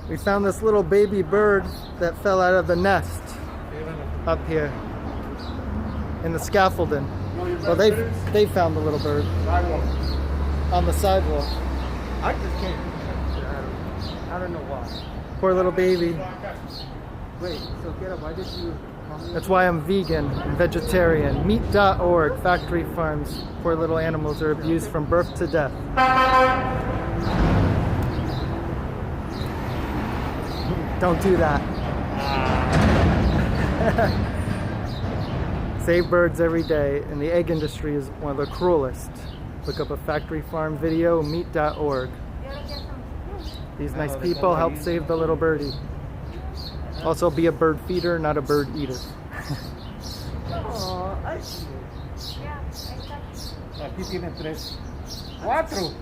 We found this little baby bird that fell out of the nest up here in the scaffolding. Well, they found the little bird on the sidewalk. I just can't. I don't know why. Poor little baby. Wait, so get up. Why did you? That's why I'm vegan and vegetarian. Meat.org, factory farms. Poor little animals are abused from birth to death. Don't do that. Save birds every day, and the egg industry is one of the cruelest. Look up a factory farm video, meat.org. These nice people help save the little birdie. Also be a bird feeder, not a bird eater. Oh, I see. Aquí tiene tres. Cuatro.